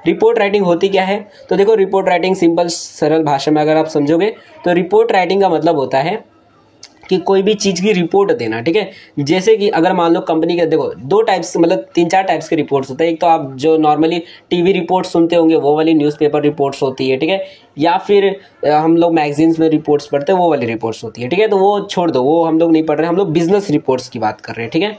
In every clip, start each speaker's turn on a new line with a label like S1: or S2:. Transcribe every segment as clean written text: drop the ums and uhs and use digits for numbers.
S1: Report writing होती क्या है? तो देखो, रिपोर्ट राइटिंग सिंपल सरल भाषा में अगर आप समझोगे तो रिपोर्ट राइटिंग का मतलब होता है कि कोई भी चीज़ की रिपोर्ट देना, ठीक है। जैसे कि अगर मान लो कंपनी के, देखो दो टाइप्स, मतलब 3-4 टाइप्स के रिपोर्ट्स होते हैं। एक तो आप जो नॉर्मली टीवी रिपोर्ट सुनते होंगे वो वाली न्यूज़पेपर रिपोर्ट्स होती है, ठीक है। या फिर हम लोग मैगजीन्स में रिपोर्ट्स पढ़ते हैं वो वाली रिपोर्ट्स होती है, ठीक है। तो वो छोड़ दो, वो हम लोग नहीं पढ़ रहे, हम लोग बिजनेस रिपोर्ट्स की बात कर रहे हैं, ठीक है।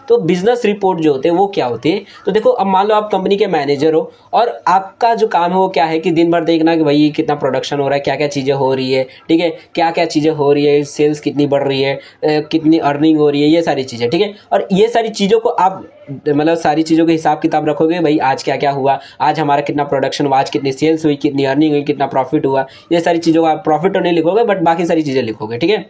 S1: तो बिजनेस रिपोर्ट जो होते हैं वो क्या होती है? तो देखो, अब मान लो आप कंपनी के मैनेजर हो और आपका जो काम है वो क्या है कि दिन भर देखना कि भाई कितना प्रोडक्शन हो रहा है, क्या क्या चीज़ें हो रही है, ठीक है, क्या क्या चीज़ें हो रही है, सेल्स कितनी बढ़ रही है, कितनी अर्निंग हो रही है, ये सारी चीज़ें, ठीक है। और ये सारी चीज़ों को आप मतलब सारी चीज़ों के हिसाब किताब रखोगे, भाई आज क्या क्या हुआ, आज हमारा कितना प्रोडक्शन हुआ, आज कितनी सेल्स हुई, कितनी अर्निंग हुई, कितना प्रॉफिट हुआ, ये सारी चीज़ों का प्रॉफिट तो नहीं लिखोगे बट बाकी सारी चीज़ें लिखोगे, ठीक है,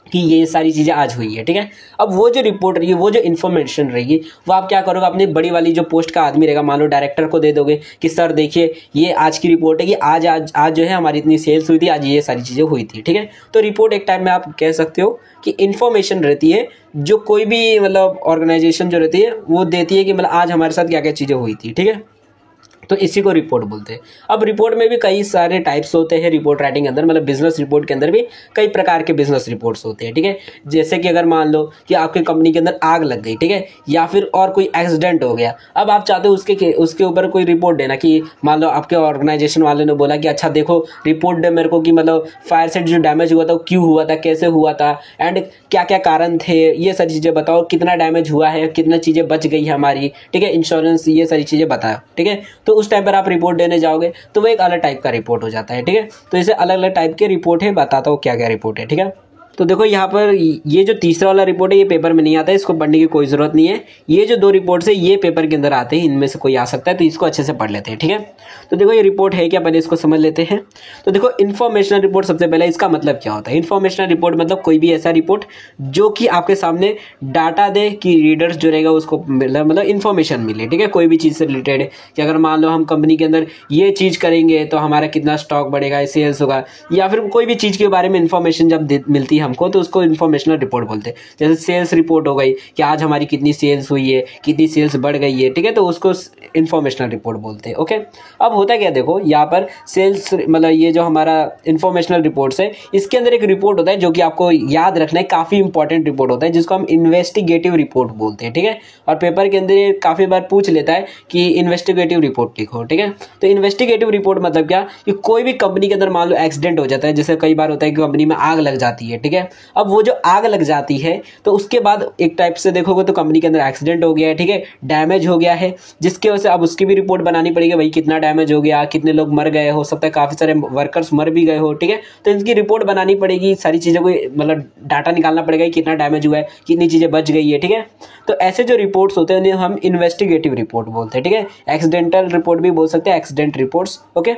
S1: कि ये सारी चीज़ें आज हुई है, ठीक है। अब वो जो रिपोर्ट रहेगी, वो जो इन्फॉर्मेशन रहेगी, वो आप क्या करोगे, अपनी बड़ी वाली जो पोस्ट का आदमी रहेगा, मान लो डायरेक्टर को दे दोगे कि सर देखिए ये आज की रिपोर्ट है कि आज जो है हमारी इतनी सेल्स हुई थी, आज ये सारी चीज़ें हुई थी, ठीक है। तो रिपोर्ट एक टाइम में आप कह सकते हो कि इन्फॉर्मेशन रहती है जो कोई भी मतलब ऑर्गेनाइजेशन जो रहती है वो देती है कि मतलब आज हमारे साथ क्या क्या चीज़ें हुई थी, ठीक है। तो इसी को रिपोर्ट बोलते हैं। अब रिपोर्ट में भी कई सारे टाइप्स होते हैं रिपोर्ट राइटिंग के अंदर, मतलब बिजनेस रिपोर्ट के अंदर भी कई प्रकार के बिजनेस रिपोर्ट्स होते हैं, ठीक है। जैसे कि अगर मान लो कि आपकी कंपनी के अंदर आग लग गई, ठीक है, या फिर और कोई एक्सीडेंट हो गया, अब आप चाहते हो उसके ऊपर कोई रिपोर्ट देना कि मान लो आपके ऑर्गेनाइजेशन वाले ने बोला कि अच्छा देखो रिपोर्ट दे मेरे को कि मतलब फायर से जो डैमेज हुआ था वो क्यों हुआ था, कैसे हुआ था, एंड क्या क्या कारण थे, ये सारी चीज़ें बताओ, कितना डैमेज हुआ है, कितना चीज़ें बच गई है हमारी, ठीक है, इंश्योरेंस, ये सारी चीज़ें बताओ, ठीक है। तो उस टाइम पर आप रिपोर्ट देने जाओगे तो वो एक अलग टाइप का रिपोर्ट हो जाता है, ठीक है। तो इसे अलग अलग टाइप के रिपोर्ट है, बताता हूँ क्या क्या रिपोर्ट है, ठीक है। तो देखो यहाँ पर ये जो तीसरा वाला रिपोर्ट है ये पेपर में नहीं आता है, इसको पढ़ने की कोई ज़रूरत नहीं है। ये जो दो रिपोर्ट्स है ये पेपर के अंदर आते हैं, इनमें से कोई आ सकता है, तो इसको अच्छे से पढ़ लेते हैं, ठीक है। तो देखो ये रिपोर्ट है क्या, पहले इसको समझ लेते हैं। तो देखो इन्फॉर्मेशनल रिपोर्ट, सबसे पहले इसका मतलब क्या होता है। इन्फॉर्मेशनल रिपोर्ट मतलब कोई भी ऐसा रिपोर्ट जो कि आपके सामने डाटा दे कि रीडर्स जो रहेगा उसको मतलब इन्फॉर्मेशन मिले, ठीक है, कोई भी चीज़ से रिलेटेड। कि अगर मान लो हम कंपनी के अंदर ये चीज़ करेंगे तो हमारा कितना स्टॉक बढ़ेगा, सेल्स होगा, या फिर कोई भी चीज़ के बारे में इन्फॉर्मेशन जब मिलती है हमको तो उसको इन्फॉर्मेशनल रिपोर्ट बोलते हैं। जैसे सेल्स रिपोर्ट हो गई कि आज हमारी कितनी सेल्स हुई है, कितनी सेल्स बढ़ गई है, ठीक है, तो उसको इन्फॉर्मेशनल रिपोर्ट बोलते हैं, ओके। अब होता क्या, देखो यहाँ पर सेल्स मतलब ये जो हमारा इन्फॉर्मेशनल रिपोर्ट्स है इसके अंदर एक रिपोर्ट होता है जो कि आपको याद रखना है, काफ़ी इंपॉर्टेंट रिपोर्ट होता है जिसको हम इन्वेस्टिगेटिव रिपोर्ट बोलते हैं, ठीक है। और पेपर के अंदर ये काफ़ी बार पूछ लेता है कि इन्वेस्टिगेटिव रिपोर्ट लिखो, ठीक है। तो इन्वेस्टिगेटिव रिपोर्ट मतलब क्या, कि कोई भी कंपनी के अंदर मान लो एक्सीडेंट हो जाता है, जैसे कई बार होता है कि कंपनी में आग लग जाती है, ठीक है। अब वो जो आग लग जाती है तो उसके बाद एक टाइप से देखोगे तो कंपनी के अंदर एक्सीडेंट हो गया है, ठीक है, डैमेज हो गया है, जिसकी वजह से अब उसकी भी रिपोर्ट बनानी पड़ेगी, भाई कितना डैमेज हो गया, कितने लोग मर गए, हो सकता है काफ़ी सारे वर्कर्स मर भी गए हो, ठीक है। तो इनकी रिपोर्ट बनानी पड़ेगी, सारी चीज़ों को मतलब डाटा निकालना पड़ेगा, कितना डैमेज हुआ है, कितनी चीज़ें बच गई है, ठीक है। तो ऐसे जो रिपोर्ट्स होते हैं उन्हें हम इन्वेस्टिगेटिव रिपोर्ट बोलते हैं, ठीक है। एक्सीडेंटल रिपोर्ट भी बोल सकते हैं, एक्सीडेंट रिपोर्ट्स, ओके।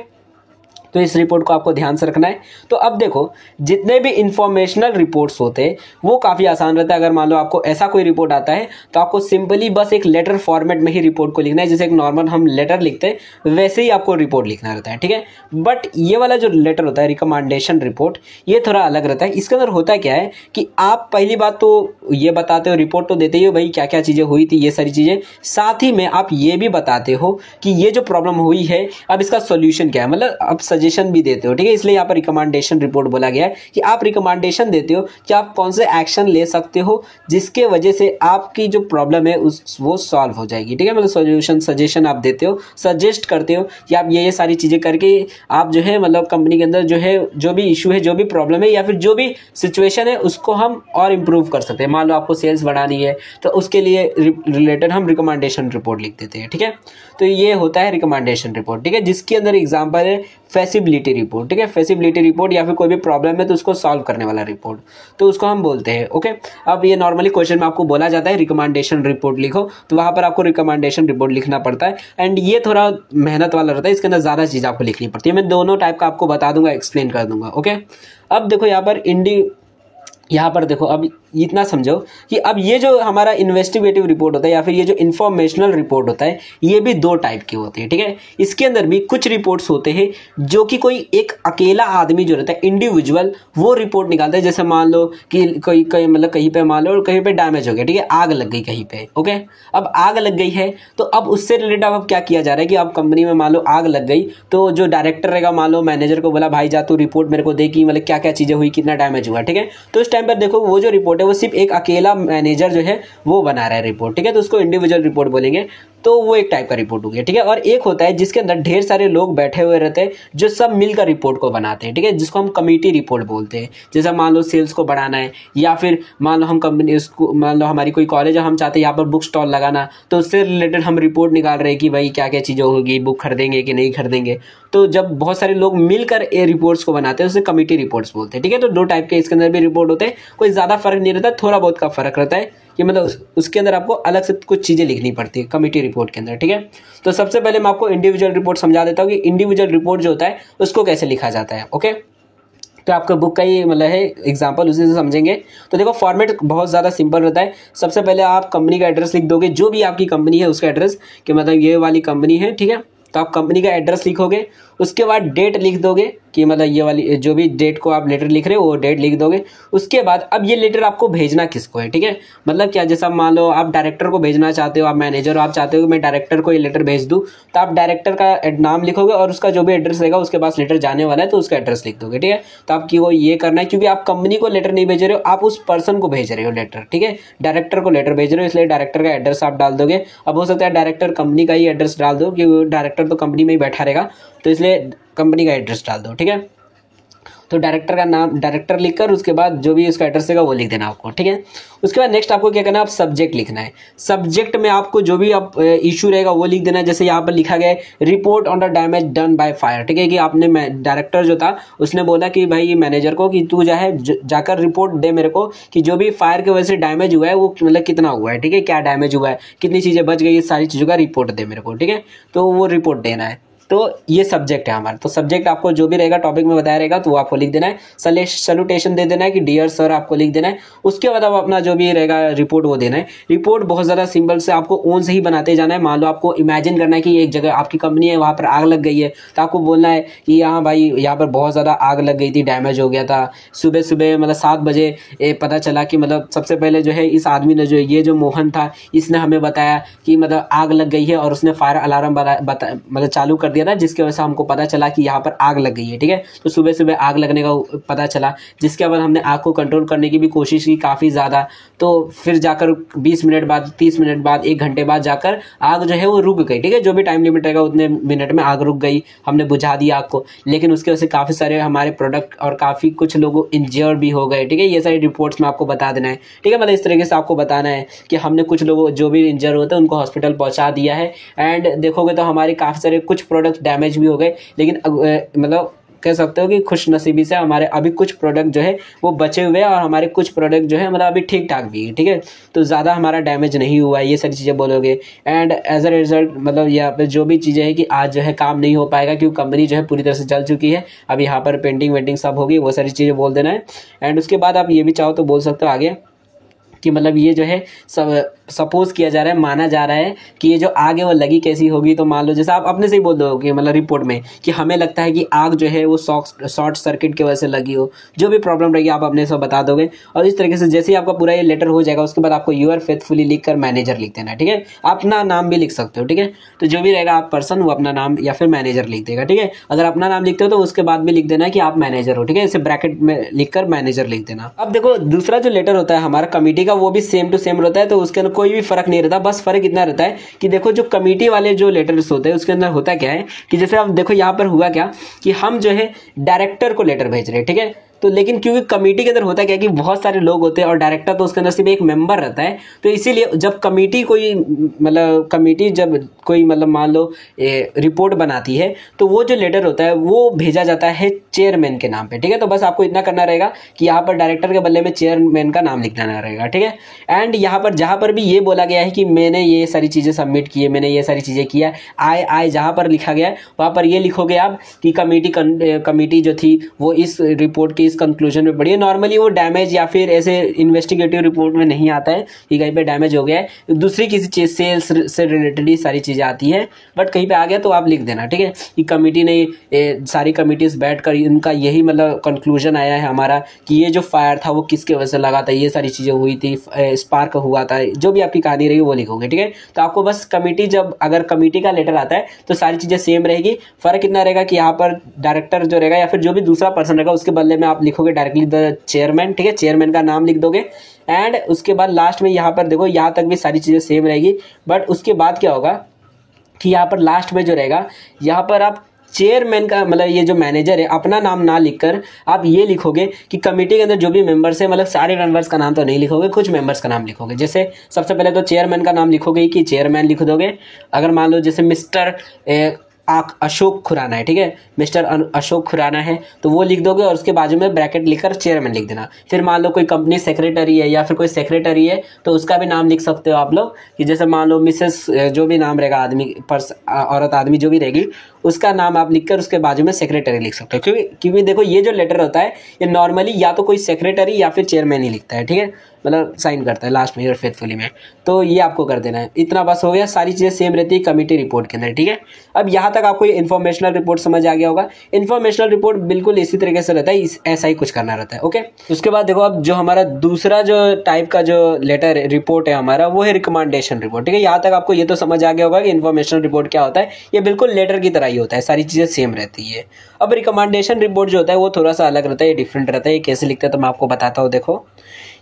S1: तो इस रिपोर्ट को आपको ध्यान से रखना है। तो अब देखो जितने भी इंफॉर्मेशनल रिपोर्ट्स होते हैं वो काफ़ी आसान रहता है। अगर मान लो आपको ऐसा कोई रिपोर्ट आता है तो आपको सिंपली बस एक लेटर फॉर्मेट में ही रिपोर्ट को लिखना है, जैसे एक नॉर्मल हम लेटर लिखते हैं वैसे ही आपको रिपोर्ट लिखना रहता है, ठीक है। बट ये वाला जो लेटर होता है रिकमेंडेशन रिपोर्ट, ये थोड़ा अलग रहता है। इसके अंदर होता क्या है कि आप पहली बात तो ये बताते हो, रिपोर्ट तो देते ही हो भाई क्या क्या चीज़ें हुई थी, ये सारी चीज़ें, साथ ही में आप ये भी बताते हो कि ये जो प्रॉब्लम हुई है अब इसका सोल्यूशन क्या है, मतलब अब सजेशन भी देते हो, ठीक है। इसलिए यहाँ पर रिकमेंडेशन रिपोर्ट बोला गया है कि आप रिकमेंडेशन देते हो कि आप कौन से एक्शन ले सकते हो जिसके वजह से आपकी जो प्रॉब्लम है वो सॉल्व हो जाएगी, ठीक है। मतलब सोल्यूशन सजेशन आप देते हो, सजेस्ट करते हो कि आप ये सारी चीज़ें करके आप जो है मतलब कंपनी के अंदर जो है जो भी इशू है, जो भी प्रॉब्लम है या फिर जो भी सिचुएशन है उसको हम और इम्प्रूव कर सकते हैं। मान लो आपको सेल्स बढ़ानी है तो उसके लिए रिलेटेड हम रिकमेंडेशन रिपोर्ट लिख देते हैं, ठीक है। तो ये होता है रिकमेंडेशन रिपोर्ट, ठीक है, जिसके अंदर एग्जाम्पल है फेसिबिलिटी रिपोर्ट, ठीक है। फेसिबिलिटी रिपोर्ट या फिर कोई भी प्रॉब्लम है तो उसको सॉल्व करने वाला रिपोर्ट, तो उसको हम बोलते हैं, ओके। अब ये नॉर्मली क्वेश्चन में आपको बोला जाता है रिकमेंडेशन रिपोर्ट लिखो, तो वहाँ पर आपको रिकमेंडेशन रिपोर्ट लिखना पड़ता है। एंड ये थोड़ा मेहनत वाला रहता है, इसके अंदर ज़्यादा चीज़ आपको लिखनी पड़ती है। मैं दोनों टाइप का आपको बता दूंगा, एक्सप्लेन कर दूंगा, ओके। अब देखो यहाँ पर यहाँ पर देखो, अब इतना समझो कि अब ये जो हमारा इन्वेस्टिगेटिव रिपोर्ट होता है या फिर ये जो इन्फॉर्मेशनल रिपोर्ट होता है, ये भी दो टाइप के होते हैं, ठीक है। इसके अंदर भी कुछ रिपोर्ट्स होते हैं जो कि कोई एक अकेला आदमी जो रहता है, इंडिविजुअल, वो रिपोर्ट निकालता है। जैसे मान लो कि कोई कोई मतलब कहीं पे मान लो कहीं पे डैमेज हो गया, ठीक है, आग लग गई कहीं पे, ओके। अब आग लग गई है तो अब उससे रिलेटेड अब क्या किया जा रहा है कि अब कंपनी में मान लो आग लग गई, तो जो डायरेक्टर रहेगा मान लो मैनेजर को बोला भाई जा तू रिपोर्ट मेरे को दे कि मतलब क्या क्या चीज़ें हुई, कितना डैमेज हुआ, ठीक है। तो इस टाइम पर देखो वो जो रिपोर्ट है वो सिर्फ एक अकेला मैनेजर जो है वो बना रहा है रिपोर्ट, ठीक है, तो उसको इंडिविजुअल रिपोर्ट बोलेंगे। तो वो एक टाइप का रिपोर्ट हो गया, ठीक है। और एक होता है जिसके अंदर ढेर सारे लोग बैठे हुए रहते हैं जो सब मिलकर रिपोर्ट को बनाते हैं, ठीक है, जिसको हम कमेटी रिपोर्ट बोलते हैं। जैसे मान लो सेल्स को बढ़ाना है या फिर मान लो हम कंपनी उसको मान लो हमारी कोई कॉलेज है, हम चाहते हैं यहाँ पर बुक स्टॉल लगाना, तो उससे रिलेटेड हम रिपोर्ट निकाल रहे हैं कि भाई क्या क्या चीज़ें होगी, बुक खरीदेंगे कि नहीं खरीदेंगे। तो जब बहुत सारे लोग मिलकर ये रिपोर्ट्स को बनाते हैं उसे कमेटी रिपोर्ट्स बोलते हैं, ठीक है। तो दो टाइप के इसके अंदर भी रिपोर्ट होते हैं, कोई ज़्यादा फर्क नहीं रहता, थोड़ा बहुत का फर्क रहता है कि मतलब उसके अंदर आपको अलग से कुछ चीज़ें लिखनी पड़ती है कमेटी रिपोर्ट के अंदर, ठीक है। तो सबसे पहले मैं आपको इंडिविजुअल रिपोर्ट समझा देता हूँ कि इंडिविजुअल रिपोर्ट जो होता है उसको कैसे लिखा जाता है, ओके। तो आपका बुक का ही मतलब है एग्जांपल, उसी से समझेंगे। तो देखो फॉर्मेट बहुत ज़्यादा सिंपल रहता है। सबसे पहले आप कंपनी का एड्रेस लिख दोगे, जो भी आपकी कंपनी है उसका एड्रेस, कि मतलब ये वाली कंपनी है, ठीक है। तो आप कंपनी का एड्रेस लिखोगे, उसके बाद डेट लिख दोगे कि मतलब ये वाली जो भी डेट को आप लेटर लिख रहे हो वो डेट लिख दोगे। उसके बाद अब ये लेटर आपको भेजना किसको है, ठीक है, मतलब क्या, जैसा मान लो आप डायरेक्टर को भेजना चाहते हो, आप मैनेजर हो, आप चाहते हो कि मैं डायरेक्टर को ये लेटर भेज दूँ, तो आप डायरेक्टर का नाम लिखोगे और उसका जो भी एड्रेस रहेगा उसके पास लेटर जाने वाला है तो उसका एड्रेस लिख दोगे, ठीक है। तो आपकी वो ये करना है क्योंकि आप कंपनी को लेटर नहीं भेज रहे हो, आप उस पर्सन को भेज रहे हो लेटर, ठीक है, डायरेक्टर को लेटर भेज रहे हो, इसलिए डायरेक्टर का एड्रेस आप डाल दोगे। अब हो सकता है डायरेक्टर कंपनी का ही एड्रेस डाल दो क्योंकि डायरेक्टर तो कंपनी में ही बैठा रहेगा, तो इसलिए कंपनी का एड्रेस डाल दो, ठीक है। तो डायरेक्टर का नाम डायरेक्टर लिखकर उसके बाद जो भी उसका एड्रेस रहेगा वो लिख देना आपको, ठीक है। उसके बाद नेक्स्ट आपको क्या करना है, आप सब्जेक्ट लिखना है। सब्जेक्ट में आपको जो भी आप इशू रहेगा वो लिख देना है। जैसे यहाँ पर लिखा गया है report on the damage done by fire, ठीक है, कि आपने डायरेक्टर जो था उसने बोला कि भाई मैनेजर को कि तू जाकर रिपोर्ट दे मेरे को कि जो भी फायर की वजह से डैमेज हुआ है वो मतलब कितना हुआ है, ठीक है, क्या डैमेज हुआ है, कितनी चीज़ें बच गई, सारी चीज़ों का रिपोर्ट दे मेरे को, ठीक है। तो वो रिपोर्ट देना है। तो ये सब्जेक्ट है हमारा। तो सब्जेक्ट आपको जो भी रहेगा टॉपिक में बताया रहेगा तो वो आपको लिख देना है। सैल्यूटेशन दे देना है कि डियर सर आपको लिख देना है। उसके बाद आप अपना जो भी रहेगा रिपोर्ट वो देना है। रिपोर्ट बहुत ज़्यादा सिंपल से आपको ओन से ही बनाते जाना है। मान लो आपको इमेजिन करना है कि एक जगह आपकी कंपनी है, वहाँ पर आग लग गई है, तो आपको बोलना है कि यहाँ भाई यहाँ पर बहुत ज़्यादा आग लग गई थी, डैमेज हो गया था। सुबह सुबह मतलब 7 बजे पता चला कि मतलब सबसे पहले जो है इस आदमी ने जो मोहन था इसने हमें बताया कि मतलब आग लग गई है और उसने फायर अलार्म मतलब चालू कर दिया था, जिसकी वजह से हमको पता चला कि यहाँ पर आग लग गई है, ठीक है। तो सुबह सुबह आग लगने का पता चला, जिसके बाद हमने आग को कंट्रोल करने की भी कोशिश की काफ़ी ज़्यादा। तो फिर जाकर 20 मिनट बाद, 30 मिनट बाद, 1 घंटे बाद जाकर आग जो है वो रुक गई, ठीक है। जो भी टाइम लिमिट रहेगा उतने मिनट में आग रुक गई, हमने बुझा दिया आग को। लेकिन उसकी वजह से काफ़ी सारे हमारे प्रोडक्ट और काफ़ी कुछ लोग इंजर भी हो गए, ठीक है। ये सारी रिपोर्ट्स में आपको बता देना है, ठीक है। मतलब इस तरीके से आपको बताना है कि हमने कुछ लोगों जो भी इंजर होते हैं उनको हॉस्पिटल पहुँचा दिया है। एंड देखोगे तो हमारे काफ़ी सारे कुछ प्रोडक्ट डैमेज भी हो गए, लेकिन मतलब कह सकते हो कि खुश नसीबी से हमारे अभी कुछ प्रोडक्ट जो है वो बचे हुए हैं और हमारे कुछ प्रोडक्ट जो है मतलब अभी ठीक ठाक भी है, ठीक है। तो ज़्यादा हमारा डैमेज नहीं हुआ है, ये सारी चीज़ें बोलोगे। एंड एज अ रिजल्ट मतलब यहाँ पे जो भी चीज़ें हैं कि आज जो है काम नहीं हो पाएगा क्योंकि कंपनी जो है पूरी तरह से जल चुकी है। अब यहाँ पर पेंटिंग वेंटिंग सब होगी, वो सारी चीज़ें बोल देना है। एंड उसके बाद आप ये भी चाहो तो बोल सकते हो आगे कि मतलब ये जो है सब सपोज किया जा रहा है, माना जा रहा है कि ये जो आग है वो लगी कैसी होगी। तो मान लो जैसे आप अपने से ही बोल दो कि मतलब रिपोर्ट में कि हमें लगता है कि आग जो है वो शॉर्ट सर्किट की वजह से लगी हो। जो भी प्रॉब्लम रहेगी आप अपने से बता दोगे। और इस तरीके से जैसे ही आपका पूरा ये लेटर हो जाएगा उसके बाद आपको यूर फेथफुली लिख कर मैनेजर लिख देना है, ठीक है। अपना नाम भी लिख सकते हो, ठीक है। तो जो भी रहेगा आप पर्सन वो अपना नाम या फिर मैनेजर लिख देगा, ठीक है। अगर अपना नाम लिखते हो तो उसके बाद भी लिख देना है कि आप मैनेजर हो, ठीक है। इसे ब्रैकेट में लिख कर मैनेजर लिख देना। अब देखो दूसरा जो लेटर होता है हमारा कमेटी का वो भी सेम टू सेम रहता है, तो उसके अंदर कोई भी फर्क नहीं रहता। बस फर्क इतना रहता है कि देखो जो कमेटी वाले जो लेटर्स होते हैं उसके अंदर होता क्या है कि जैसे आप देखो यहाँ पर हुआ क्या कि हम जो है डायरेक्टर को लेटर भेज रहे हैं, ठीक है। तो लेकिन क्योंकि कमेटी के अंदर होता क्या है कि बहुत सारे लोग होते हैं और डायरेक्टर तो उसके अंदर सिर्फ एक मेंबर रहता है। तो इसीलिए जब कमेटी जब कोई मतलब मान लो रिपोर्ट बनाती है तो वो जो लेटर होता है वो भेजा जाता है चेयरमैन के नाम पे, ठीक है। तो बस आपको इतना करना रहेगा कि यहाँ पर डायरेक्टर के बदले में चेयरमैन का नाम लिखना रहेगा, ठीक है। एंड यहाँ पर जहाँ पर भी ये बोला गया है कि मैंने ये सारी चीज़ें सबमिट की है, मैंने ये सारी चीज़ें किया, आई जहाँ पर लिखा गया है वहाँ पर ये लिखोगे आप कि कमेटी जो थी वो इस रिपोर्ट की इस कंक्लूजन में पढ़िए। नॉर्मली वो डैमेज या फिर ऐसे इन्वेस्टिगेटिव रिपोर्ट में नहीं आता है कि कहीं पे डैमेज हो गया है, दूसरी किसी चीज़ सेल्स से रिलेटेड ही सारी चीज़ें आती है, बट कहीं पे आ गया तो आप लिख देना, ठीक है। कि कमिटी ने सारी कमिटीज बैठकर इनका यही मतलब कंक्लूजन आया है हमारा कि ये जो फायर था वो किसके वजह से लगा था, ये सारी चीज़ें हुई थी, स्पार्क हुआ था, जो भी आपकी कहानी रही वो लिखोगे, ठीक है। तो आपको बस कमिटी, जब अगर कमिटी का लेटर आता है तो सारी चीज़ें सेम रहेगी। फर्क कितना रहेगा कि यहाँ पर डायरेक्टर जो रहेगा या फिर जो भी दूसरा पर्सन रहेगा उसके बदले में आप लिखोगे डायरेक्टली द चेयरमैन, ठीक है, चेयरमैन का नाम लिख दोगे। एंड उसके बाद लास्ट में यहाँ पर देखो यहाँ तक भी सारी चीज़ें सेम रहेगी, बट उसके बाद क्या होगा कि यहाँ पर लास्ट में जो रहेगा यहाँ पर आप चेयरमैन का मतलब ये जो मैनेजर है अपना नाम ना लिखकर आप ये लिखोगे कि कमेटी के अंदर जो भी मेंबर्स है, मतलब सारे मेंबर्स का नाम तो नहीं लिखोगे, कुछ मेंबर्स का नाम लिखोगे। जैसे सबसे पहले तो चेयरमैन का नाम लिखोगे कि चेयरमैन लिख दोगे। अगर मान लो जैसे मिस्टर अशोक खुराना है, ठीक है, मिस्टर अशोक खुराना है तो वो लिख दोगे और उसके बाजू में ब्रैकेट लिखकर चेयरमैन लिख देना। फिर मान लो कोई कंपनी सेक्रेटरी है या फिर कोई सेक्रेटरी है तो उसका भी नाम लिख सकते हो आप लोग, कि जैसे मान लो मिसेस जो भी नाम रहेगा आदमी औरत आदमी जो भी रहेगी उसका नाम आप लिखकर उसके बाजू में सेक्रेटरी लिख सकते हो। क्योंकि देखो ये जो लेटर होता है ये नॉर्मली या तो कोई सेक्रेटरी या फिर चेयरमैन ही लिखता है, ठीक है, मतलब साइन करता है लास्ट में योर फेथफुली में। तो ये आपको कर देना है। इतना बस हो गया, सारी चीज़ें सेम रहती है कमिटी रिपोर्ट के अंदर, ठीक है। अब यहाँ तक आपको इन्फॉर्मेशनल रिपोर्ट समझ आ गया होगा। इन्फॉर्मेशनल रिपोर्ट बिल्कुल इसी तरीके से रहता है, ऐसा ही कुछ करना रहता है, ओके। उसके बाद देखो अब जो हमारा दूसरा जो टाइप का जो लेटर रिपोर्ट है हमारा वो है रिकमेंडेशन रिपोर्ट, ठीक है। यहाँ तक आपको ये तो समझ आ गया होगा कि इन्फॉर्मेशनल रिपोर्ट क्या होता है। ये बिल्कुल लेटर की तरह ही होता है, सारी चीज़ें सेम रहती है। अब रिकमेंडेशन रिपोर्ट जो होता है वो थोड़ा सा अलग रहता है, ये डिफरेंट रहता है। ये कैसे लिखते हैं तो मैं आपको बताता हूँ। देखो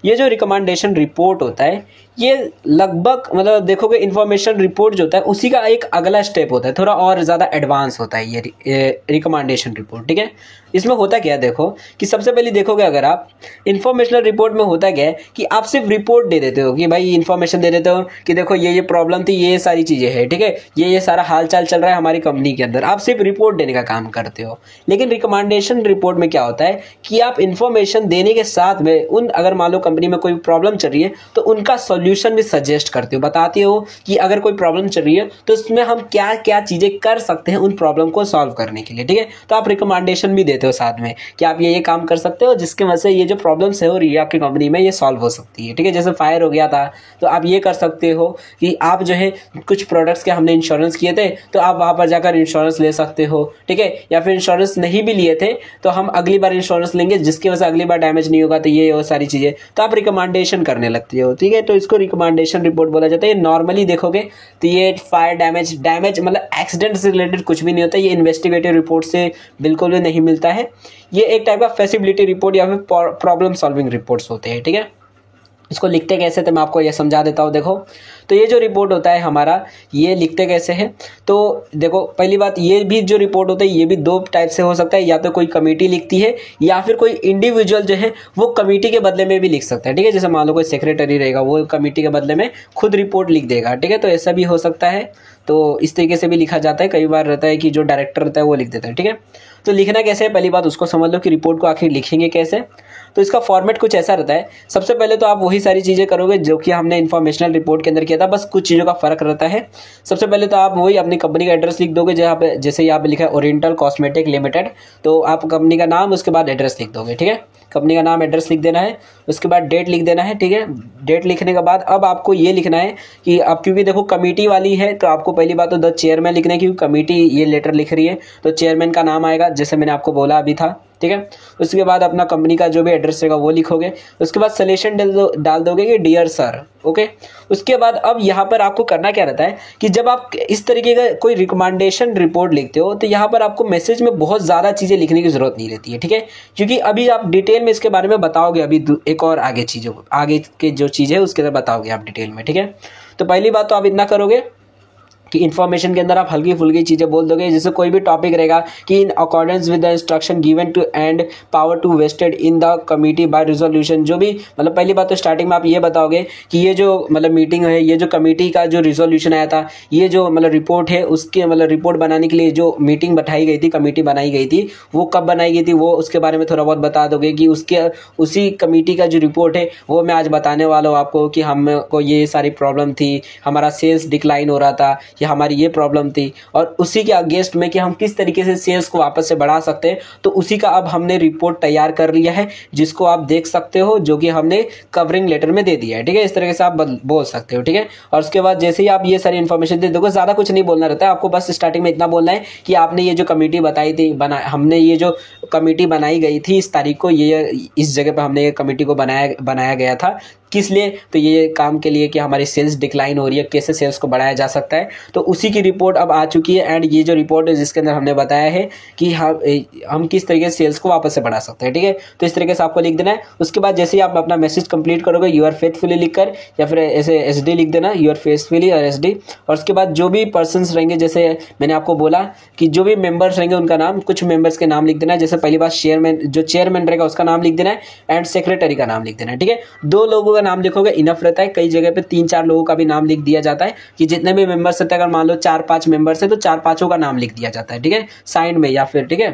S1: ये जो रिकमेंडेशन रिपोर्ट होता है ये लगभग मतलब देखोगे इन्फॉर्मेशन रिपोर्ट जो होता है उसी का एक अगला स्टेप होता है, थोड़ा और ज़्यादा एडवांस होता है ये रिकमेंडेशन रिपोर्ट, ठीक है। इसमें होता क्या है देखो कि सबसे पहले देखोगे अगर आप इन्फॉर्मेशनल रिपोर्ट में होता क्या है कि आप सिर्फ रिपोर्ट दे देते हो कि भाई इन्फॉर्मेशन दे देते हो कि देखो ये प्रॉब्लम थी, ये सारी चीज़ें हैं, ठीक है, ये सारा हाल चाल चल रहा है हमारी कंपनी के अंदर, आप सिर्फ रिपोर्ट देने का काम करते हो। लेकिन रिकमेंडेशन रिपोर्ट में क्या होता है कि आप इन्फॉर्मेशन देने के साथ में उन अगर मान लो कंपनी में कोई प्रॉब्लम चल रही है तो उनका सॉल्यूशन भी सजेस्ट करते हो, बताते हो कि अगर कोई प्रॉब्लम चल रही है तो उसमें हम क्या क्या चीज़ें कर सकते हैं उन प्रॉब्लम को सॉल्व करने के लिए, ठीक है। तो आप रिकमेंडेशन भी देते हो साथ में कि आप ये काम कर सकते हो जिसके वजह से ये जो प्रॉब्लम्स है हो रही है आपकी कंपनी में ये सॉल्व हो सकती है, ठीक है। जैसे फायर हो गया था तो आप ये कर सकते हो कि आप जो है कुछ प्रोडक्ट्स के हमने इंश्योरेंस किए थे तो आप वहाँ पर जाकर इंश्योरेंस ले सकते हो, ठीक है। या फिर इंश्योरेंस नहीं भी लिए थे तो हम अगली बार इंश्योरेंस लेंगे जिसकी वजह से अगली बार डैमेज नहीं होगा, तो ये वो सारी चीज़ें तो आप रिकमेंडेशन करने लगती हो, ठीक है। तो इसको रिकमेंडेशन रिपोर्ट बोला जाता है। ये नॉर्मली देखोगे तो ये फायर डैमेज मतलब एक्सीडेंट से रिलेटेड कुछ भी नहीं होता, ये इन्वेस्टिगेटिव रिपोर्ट से बिल्कुल भी नहीं मिलता है। ये एक टाइप का फैसिबिलिटी रिपोर्ट या फिर प्रॉब्लम सॉल्विंग रिपोर्ट्स होते हैं, ठीक है। इसको लिखते कैसे तो मैं आपको ये समझा देता हूँ। देखो तो ये जो रिपोर्ट होता है हमारा ये लिखते कैसे है तो देखो पहली बात ये भी जो रिपोर्ट होता है ये भी दो टाइप से हो सकता है, या तो कोई कमेटी लिखती है या फिर कोई इंडिविजुअल जो है वो कमेटी के बदले में भी लिख सकता है, ठीक है। जैसे मान लो कोई सेक्रेटरी रहेगा वो कमेटी के बदले में खुद रिपोर्ट लिख देगा, ठीक है। तो ऐसा भी हो सकता है, तो इस तरीके से भी लिखा जाता है। कई बार रहता है कि जो डायरेक्टर रहता है वो लिख देता है, ठीक है। तो लिखना कैसे है पहली बात उसको समझ लो कि रिपोर्ट को आखिर लिखेंगे कैसे। तो इसका फॉर्मेट कुछ ऐसा रहता है, सबसे पहले तो आप वही सारी चीज़ें करोगे जो कि हमने इन्फॉर्मेशनल रिपोर्ट के अंदर किया था, बस कुछ चीज़ों का फर्क रहता है। सबसे पहले तो आप वही अपनी कंपनी का एड्रेस लिख दोगे, जहाँ पे जैसे यहाँ पे लिखा है ओरिएंटल कॉस्मेटिक लिमिटेड, तो आप कंपनी का नाम उसके बाद एड्रेस लिख दोगे, ठीक है। कंपनी का नाम एड्रेस लिख देना है, उसके बाद डेट लिख देना है, ठीक है। डेट लिखने के बाद अब आपको ये लिखना है कि अब क्योंकि देखो कमेटी वाली है तो आपको पहली बात तो द चेयरमैन लिखना है, क्योंकि कमेटी ये लेटर लिख रही है तो चेयरमैन का नाम आएगा जैसे मैंने आपको बोला अभी था, ठीक है। उसके बाद अपना कंपनी का जो भी एड्रेस रहेगा वो लिखोगे, उसके बाद सलेशन डाल दोगे कि डियर सर, ओके। उसके बाद अब यहाँ पर आपको करना क्या रहता है कि जब आप इस तरीके का कोई रिकमेंडेशन रिपोर्ट लिखते हो तो यहाँ पर आपको मैसेज में बहुत ज़्यादा चीज़ें लिखने की ज़रूरत नहीं रहती है, ठीक है। क्योंकि अभी आप डिटेल में इसके बारे में बताओगे, अभी एक और आगे चीज़ों आगे के जो चीज़ है उसके अंदर बताओगे आप डिटेल में, ठीक है। तो पहली बात तो आप इतना करोगे कि इन्फॉर्मेशन के अंदर आप हल्की फुल्की चीज़ें बोल दोगे, जैसे कोई भी टॉपिक रहेगा कि in accordance with the instruction given to and power to vested in the committee by resolution, जो भी मतलब पहली बात तो स्टार्टिंग में आप ये बताओगे कि ये जो मतलब मीटिंग है, ये जो कमेटी का जो रिजोल्यूशन आया था, ये जो मतलब रिपोर्ट है उसके मतलब रिपोर्ट बनाने के लिए जो मीटिंग बैठाई गई थी, कमेटी बनाई गई थी, वो कब बनाई गई थी वो उसके बारे में थोड़ा बहुत बता दोगे कि उसी कमेटी का जो रिपोर्ट है वो मैं आज बताने वाला हूँ आपको कि हमको ये सारी प्रॉब्लम थी, हमारा सेल्स डिक्लाइन हो रहा था, कि हमारी ये प्रॉब्लम थी, और उसी के अगेंस्ट में कि हम किस तरीके से सेल्स को वापस से बढ़ा सकते हैं, तो उसी का अब हमने रिपोर्ट तैयार कर लिया है, जिसको आप देख सकते हो, जो कि हमने कवरिंग लेटर में दे दिया है। ठीक है, इस तरीके से आप बोल सकते हो। ठीक है, और उसके बाद जैसे ही आप ये सारी इन्फॉर्मेशन दे दोगे, ज़्यादा कुछ नहीं बोलना रहता है आपको, बस स्टार्टिंग में इतना बोलना है कि आपने ये जो कमेटी बताई थी, हमने ये जो कमेटी बनाई गई थी इस तारीख को, ये इस जगह पर हमने ये कमेटी को बनाया गया था, किस लिए, तो ये काम के लिए कि हमारी सेल्स डिक्लाइन हो रही है, कैसे सेल्स को बढ़ाया जा सकता है। तो उसी की रिपोर्ट अब आ चुकी है, एंड ये जो रिपोर्ट है जिसके अंदर हमने बताया है कि हम किस तरीके से सेल्स को वापस से बढ़ा सकते हैं। ठीक है, तो इस तरीके से आपको लिख देना है। उसके बाद जैसे ही आप अपना मैसेज कंप्लीट करोगे, यूर फेथफुली लिखकर, या फिर ऐसे SD लिख देना, यूर फेथफुली और SD। और उसके बाद जो भी पर्सन्स रहेंगे, जैसे मैंने आपको बोला कि जो भी मेंबर्स रहेंगे उनका नाम, कुछ मेंबर्स के नाम लिख देना है। जैसे पहली बात जो चेयरमैन रहेगा उसका नाम लिख देना है, एंड सेक्रेटरी का नाम लिख देना है। ठीक है, 2 लोगों का नाम लिखोगे इनफ रहता है। कई जगह पे 3-4 लोगों का भी नाम लिख दिया जाता है, कि जितने भी मेंबर्स रहते हैं, अगर मान लो 4-5 मेंबर्स है तो 4-5 का नाम लिख दिया जाता है। ठीक है, साइन में या फिर, ठीक है,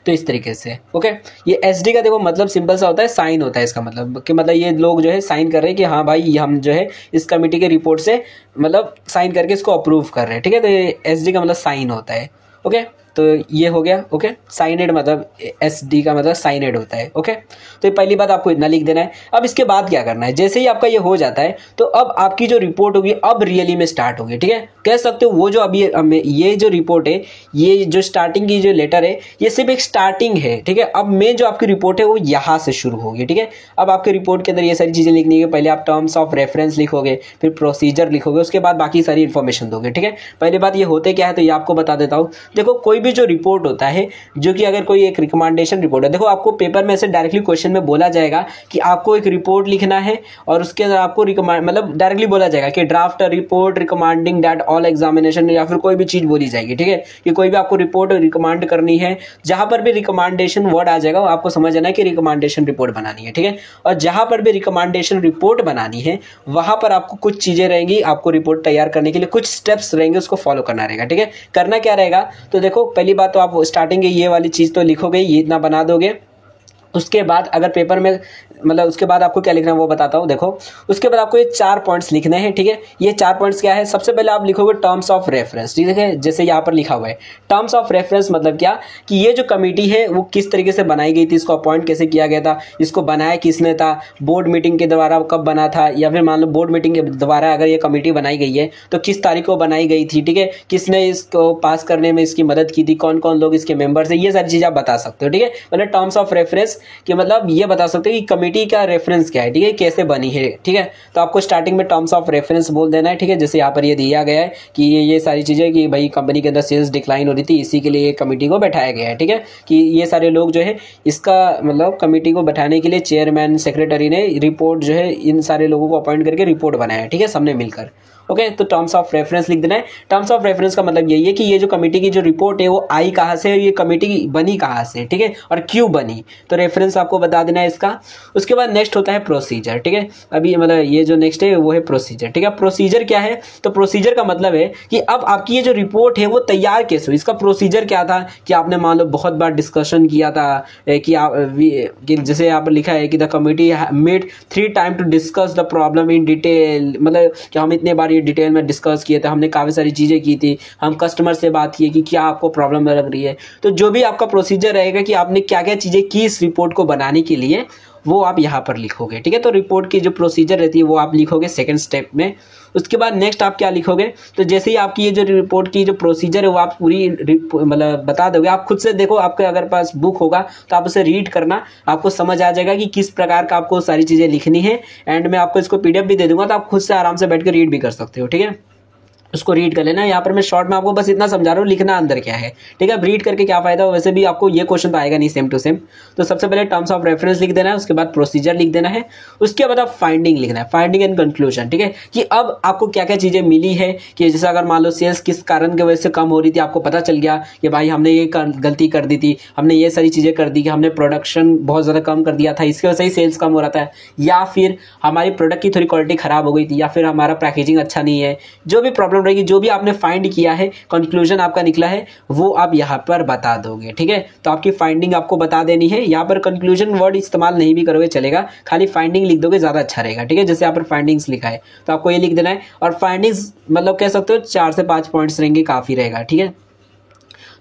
S1: तो इस तरीके से। ओके, ये SD का देखो मतलब सिंपल सा होता है, साइन होता है इसका मतलब, कि मतलब ये लोग जो है साइन कर रहे हैं कि हाँ भाई हम जो है इस कमेटी के रिपोर्ट से मतलब साइन करके इसको अप्रूव कर रहे हैं। ठीक है, तो ये SD का मतलब साइन होता है। ओके, तो ये हो गया। ओके, साइनेड मतलब SD का मतलब साइनेड होता है। ओके, तो ये पहली बात आपको इतना लिख देना है। अब इसके बाद क्या करना है, जैसे ही आपका ये हो जाता है तो अब आपकी जो रिपोर्ट होगी अब रियली में स्टार्ट होगी। ठीक है, कह सकते हो वो जो अभी ये जो रिपोर्ट है, ये जो स्टार्टिंग की जो लेटर है, ये सिर्फ एक स्टार्टिंग है। ठीक है, अब मेन जो आपकी रिपोर्ट है वो यहाँ से शुरू होगी। ठीक है, अब आपके रिपोर्ट के अंदर ये सारी चीज़ें लिखनी है। पहले आप टर्म्स ऑफ रेफरेंस लिखोगे, फिर प्रोसीजर लिखोगे, उसके बाद बाकी सारी इन्फॉर्मेशन दोगे। ठीक है, पहली बात ये होते क्या है तो ये आपको बता देता हूँ। देखो, कोई भी जो रिपोर्ट होता है, जो कि अगर कोई एक रिकमेंडेशन रिपोर्ट है, देखो आपको पेपर में से डायरेक्टली क्वेश्चन में बोला जाएगा कि आपको एक रिपोर्ट लिखना है, और उसके अंदर आपको मतलब डायरेक्टली बोला जाएगा कि draft report recommending that all examination, या फिर कोई भी चीज बोली जाएगी। ठीक है, कि कोई भी आपको रिपोर्ट रिकमेंड करनी है, जहां पर भी रिकमेंडेशन वर्ड आ जाएगा आपको समझ आना है कि रिकमेंडेशन रिपोर्ट बनानी है। ठीक है, और जहां पर भी रिकमेंडेशन रिपोर्ट बनानी है वहां पर आपको कुछ चीजें रहेंगी, आपको रिपोर्ट तैयार करने के लिए कुछ स्टेप्स रहेंगे, उसको फॉलो करना रहेगा। ठीक है, करना क्या रहेगा, तो देखो पहली बात तो आप स्टार्टिंग ये वाली चीज तो लिखोगे, ये इतना बना दोगे। उसके बाद अगर पेपर में मतलब उसके बाद आपको क्या लिखना है वो बताता हूँ। देखो, उसके बाद आपको ये 4 पॉइंट्स लिखने हैं। ठीक है, ये 4 पॉइंट्स क्या है, सबसे पहले आप लिखोगे टर्म्स ऑफ रेफरेंस। ठीक है, जैसे यहाँ पर लिखा हुआ है टर्म्स ऑफ रेफरेंस, मतलब क्या कि ये जो कमेटी है वो किस तरीके से बनाई गई थी, इसको अपॉइंट कैसे किया गया था, इसको बनाया किसने था, बोर्ड मीटिंग के द्वारा कब बना था, या फिर मान लो बोर्ड मीटिंग के द्वारा अगर ये कमेटी बनाई गई है तो किस तारीख को बनाई गई थी। ठीक है, किसने इसको पास करने में इसकी मदद की थी, कौन कौन लोग इसके मेंबर्स है, ये सारी चीज़ आप बता सकते हो। ठीक है, मतलब टर्म्स ऑफ रेफरेंस कि मतलब ये बता सकते हो कि कमेटी का रेफरेंस क्या है। ठीक है, कैसे बनी है। ठीक है, तो आपको स्टार्टिंग में टर्म्स ऑफ रेफरेंस बोल देना है। ठीक है, जैसे यहाँ पर ये दिया गया है कि ये सारी चीज़ें कि भाई कंपनी के अंदर सेल्स डिक्लाइन हो रही थी, इसी के लिए कमेटी को बैठाया गया है। ठीक है, कि ये सारे लोग जो है इसका मतलब कमेटी को बैठाने के लिए चेयरमैन सेक्रेटरी ने रिपोर्ट जो है इन सारे लोगों को अपॉइंट करके रिपोर्ट बनाया है। ठीक है, सबने मिलकर। ओके, तो टर्म्स ऑफ रेफरेंस लिख देना है। टर्म्स ऑफ रेफरेंस का मतलब यही है कि ये जो कमेटी की जो रिपोर्ट है वो आई कहाँ से, ये कमेटी बनी कहाँ से, ठीक है, और क्यों बनी, तो रेफरेंस आपको बता देना है इसका। उसके बाद नेक्स्ट होता है प्रोसीजर। ठीक है, अभी मतलब ये जो नेक्स्ट है वो है प्रोसीजर। ठीक है, प्रोसीजर क्या है, तो प्रोसीजर का मतलब है कि अब आपकी ये जो रिपोर्ट है वो तैयार कैसे हुई, इसका प्रोसीजर क्या था, कि आपने मान लो बहुत बार डिस्कशन किया था कि जैसे यहाँ पर लिखा है कि the committee met 3 time to discuss the problem in detail, मतलब कि हम इतने बार ये डिटेल में डिस्कस किए थे, हमने काफ़ी सारी चीज़ें की थी, हम कस्टमर से बात की कि क्या आपको प्रॉब्लम लग रही है। तो जो भी आपका प्रोसीजर रहेगा कि आपने क्या क्या चीज़ें की इस रिपोर्ट को बनाने के लिए, वो आप यहाँ पर लिखोगे। ठीक है, तो रिपोर्ट की जो प्रोसीजर रहती है वो आप लिखोगे सेकंड स्टेप में। उसके बाद नेक्स्ट आप क्या लिखोगे, तो जैसे ही आपकी ये जो रिपोर्ट की जो प्रोसीजर है वो आप पूरी मतलब बता दोगे। आप खुद से देखो, आपके अगर पास बुक होगा तो आप उसे रीड करना, आपको समझ आ जाएगा कि किस प्रकार का आपको सारी चीज़ें लिखनी है। एंड मैं आपको इसको PDF भी दे दूंगा, तो आप खुद से आराम से बैठ कर रीड भी कर सकते हो। ठीक है, उसको रीड कर लेना। यहाँ पर मैं शॉर्ट में आपको बस इतना समझा रहा हूँ, लिखना अंदर क्या है। ठीक है, रीड करके क्या फायदा हो, वैसे भी आपको ये क्वेश्चन तो आएगा नहीं सेम टू सेम। तो सबसे पहले टर्म्स ऑफ रेफरेंस लिख देना है, उसके बाद प्रोसीजर लिख देना है, उसके बाद आप फाइंडिंग लिखना है, फाइंडिंग एंड कंक्लूजन। ठीक है, कि अब आपको क्या क्या चीजें मिली है, कि जैसे अगर मान लो सेल्स किस कारण की वजह से कम हो रही थी, आपको पता चल गया कि भाई हमने ये गलती कर दी थी, हमने ये सारी चीजें कर दी कि हमने प्रोडक्शन बहुत ज्यादा कम कर दिया था, इसकी वजह से ही सेल्स कम हो रहा था, या फिर हमारी प्रोडक्ट की थोड़ी क्वालिटी खराब हो गई थी, या फिर हमारा पैकेजिंग अच्छा नहीं है, जो भी प्रॉब्लम बैकग्राउंड रहेगी, जो भी आपने फाइंड किया है, कंक्लूजन आपका निकला है, वो आप यहाँ पर बता दोगे, ठीक है। तो आपकी फाइंडिंग आपको बता देनी है। यहाँ पर कंक्लूजन वर्ड इस्तेमाल नहीं भी करोगे चलेगा, खाली फाइंडिंग लिख दोगे, ज़्यादा अच्छा रहेगा, ठीक है। जैसे यहाँ पर फाइंडिंग्स लिखा है तो आपको ये लिख देना है, और फाइंडिंग्स मतलब कह सकते हो 4 से 5 पॉइंट्स रहेंगे, काफ़ी रहेगा, ठीक है।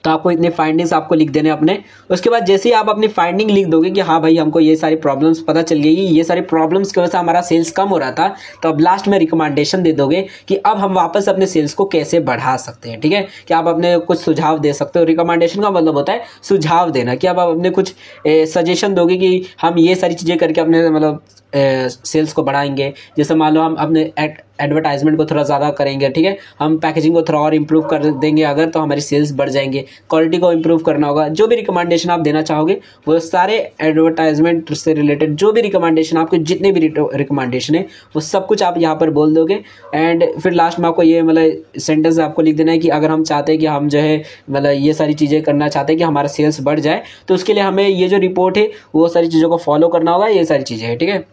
S1: तो आपको इतने फाइंडिंग्स आपको लिख देने अपने। उसके बाद जैसे ही आप अपनी फाइंडिंग लिख दोगे कि हाँ भाई हमको ये सारी प्रॉब्लम्स पता चल गई, ये सारी प्रॉब्लम्स की वजह से हमारा सेल्स कम हो रहा था, तो अब लास्ट में रिकमेंडेशन दे दोगे कि अब हम वापस अपने सेल्स को कैसे बढ़ा सकते हैं, ठीक है। कि आप अपने कुछ सुझाव दे सकते हो। रिकमेंडेशन का मतलब होता है सुझाव देना, कि अब आप अपने कुछ सजेशन दोगे कि हम ये सारी चीज़ें करके अपने मतलब सेल्स को बढ़ाएंगे। जैसे मान लो हम अपने एडवर्टाइजमेंट को थोड़ा ज़्यादा करेंगे, ठीक है, हम पैकेजिंग को थोड़ा और इम्प्रूव कर देंगे अगर, तो हमारी सेल्स बढ़ जाएंगे। क्वालिटी को इम्प्रूव करना होगा। जो भी रिकमेंडेशन आप देना चाहोगे वो सारे एडवर्टाइजमेंट से रिलेटेड जो भी रिकमेंडेशन, आपके जितने भी रिकमेंडेशन है वो सब कुछ आप यहाँ पर बोल दोगे। एंड फिर लास्ट में आपको ये मतलब सेंटेंस आपको लिख देना है कि अगर हम चाहते हैं कि हम जो है मतलब ये सारी चीज़ें करना चाहते हैं कि हमारा सेल्स बढ़ जाए, तो उसके लिए हमें ये जो रिपोर्ट है वो सारी चीज़ों को फॉलो करना होगा, ये सारी चीज़ें हैं, ठीक है।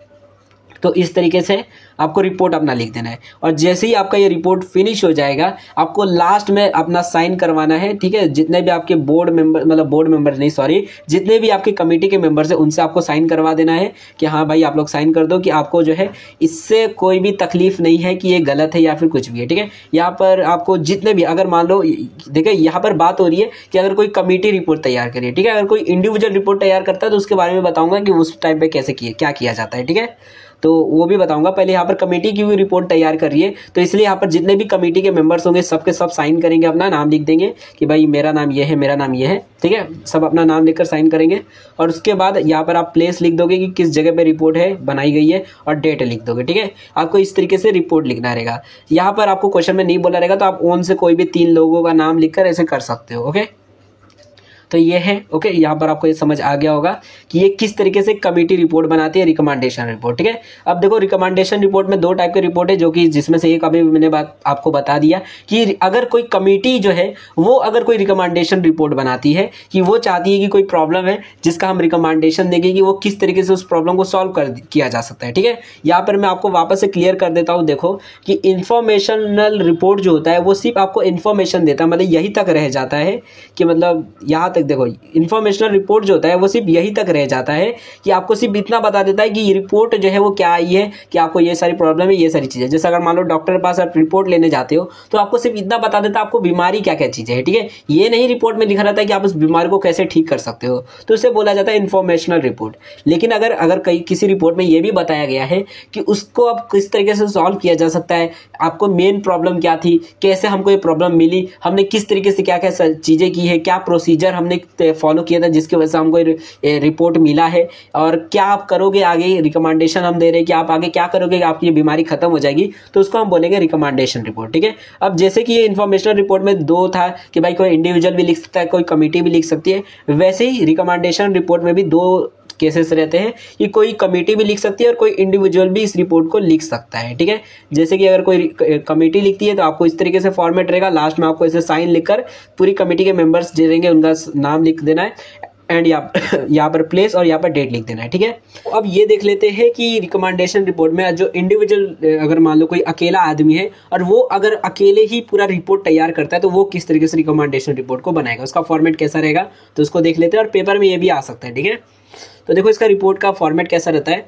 S1: तो इस तरीके से आपको रिपोर्ट अपना लिख देना है। और जैसे ही आपका ये रिपोर्ट फिनिश हो जाएगा, आपको लास्ट में अपना साइन करवाना है, ठीक है। जितने भी आपके बोर्ड मेंबर, मतलब बोर्ड मेंबर नहीं सॉरी, जितने भी आपके कमेटी के मेंबर्स हैं उनसे आपको साइन करवा देना है कि हाँ भाई आप लोग साइन कर दो कि आपको जो है इससे कोई भी तकलीफ नहीं है कि ये गलत है या फिर कुछ भी है, ठीक है। यहाँ पर आपको जितने भी, अगर मान लो देखिए यहाँ पर बात हो रही है कि अगर कोई कमेटी रिपोर्ट तैयार करे, ठीक है, अगर कोई इंडिविजुअल रिपोर्ट तैयार करता है तो उसके बारे में बताऊंगा कि उस टाइम पे कैसे क्या किया जाता है, ठीक है। तो वो भी बताऊंगा। पहले यहाँ पर कमेटी की भी रिपोर्ट तैयार कर रही है, तो इसलिए यहाँ पर जितने भी कमेटी के मेंबर्स होंगे सबके सब साइन करेंगे, अपना नाम लिख देंगे कि भाई मेरा नाम ये है, मेरा नाम ये है, ठीक है। सब अपना नाम लिखकर साइन करेंगे। और उसके बाद यहाँ पर आप प्लेस लिख दोगे कि किस जगह पे रिपोर्ट है बनाई गई है, और डेट लिख दोगे, ठीक है। आपको इस तरीके से रिपोर्ट लिखना रहेगा। यहाँ पर आपको क्वेश्चन में नहीं बोला रहेगा तो आप ओन से कोई भी 3 लोगों का नाम लिखकर ऐसे कर सकते हो, ओके। तो ये है, ओके। यहाँ पर आपको ये समझ आ गया होगा कि ये किस तरीके से कमेटी रिपोर्ट बनाती है, रिकमेंडेशन रिपोर्ट, ठीक है। अब देखो रिकमेंडेशन रिपोर्ट में 2 टाइप के रिपोर्ट है, जो कि जिसमें से एक अभी मैंने बात आपको बता दिया कि अगर कोई कमेटी जो है वो अगर कोई रिकमेंडेशन रिपोर्ट बनाती है कि वो चाहती है कि कोई प्रॉब्लम है जिसका हम रिकमेंडेशन देंगे कि वो किस तरीके से उस प्रॉब्लम को सॉल्व किया जा सकता है, ठीक है। यहाँ पर मैं आपको वापस से क्लियर कर देता हूँ। देखो कि इंफॉर्मेशनल रिपोर्ट जो होता है वो सिर्फ आपको इन्फॉर्मेशन देता है, मतलब यही तक रह जाता है कि मतलब यहाँ देखो इंफॉर्मेशनल रिपोर्ट जो होता है वो सिर्फ यही तक रह जाता है कि आपको सिर्फ इतना बता देता है कि ये रिपोर्ट जो है वो क्या आई है, कि आपको ये सारी प्रॉब्लम है, ये सारी चीजें। जैसे अगर मान लो डॉक्टर के पास आप रिपोर्ट लेने जाते हो तो आपको सिर्फ इतना बता देता है आपको बीमारी क्या क्या चीजें है, ठीक है। ये नहीं रिपोर्ट में लिखा रहता है कि आप उस बीमारी को कैसे ठीक कर सकते हो, तो उसे बोला जाता है इंफॉर्मेशनल रिपोर्ट। लेकिन अगर किसी रिपोर्ट में ये भी बताया गया है कि उसको अब किस तरीके से सॉल्व किया जा सकता है, आपको मेन प्रॉब्लम क्या थी, कैसे हमको ये प्रॉब्लम मिली, हमने किस तरीके से क्या क्या चीजें की है, क्या प्रोसीजर हमने फॉलो किया था जिसकी वजह से हमको रिपोर्ट मिला है, और क्या आप करोगे आगे, रिकमेंडेशन हम दे रहे हैं कि आप आगे क्या करोगे कि आपकी ये बीमारी खत्म हो जाएगी, तो उसको हम बोलेंगे रिकमेंडेशन रिपोर्ट, ठीक है। अब जैसे कि ये इन्फॉर्मेशनल रिपोर्ट में 2 था कि भाई कोई इंडिविजुअल भी लिख सकता है, कोई कमेटी भी लिख सकती है, वैसे ही रिकमेंडेशन रिपोर्ट में भी 2 केसेस रहते हैं कि कोई कमेटी भी लिख सकती है और कोई इंडिविजुअल भी इस रिपोर्ट को लिख सकता है, ठीक है। जैसे कि अगर कोई कमेटी लिखती है तो आपको इस तरीके से फॉर्मेट रहेगा, लास्ट में आपको ऐसे साइन लिखकर पूरी कमेटी के मेंबर्स जो रहेंगे उनका नाम लिख देना है, एंड यहाँ पर प्लेस और यहाँ पर डेट लिख देना है, ठीक है। अब ये देख लेते हैं कि रिकमेंडेशन रिपोर्ट में जो इंडिविजुअल, अगर मान लो कोई अकेला आदमी है और वो अगर अकेले ही पूरा रिपोर्ट तैयार करता है तो वो किस तरीके से रिकमेंडेशन रिपोर्ट को बनाएगा, उसका फॉर्मेट कैसा रहेगा, तो उसको देख लेते हैं। और पेपर में ये भी आ सकता है, ठीक है। तो देखो इसका रिपोर्ट का फॉर्मेट कैसा रहता है।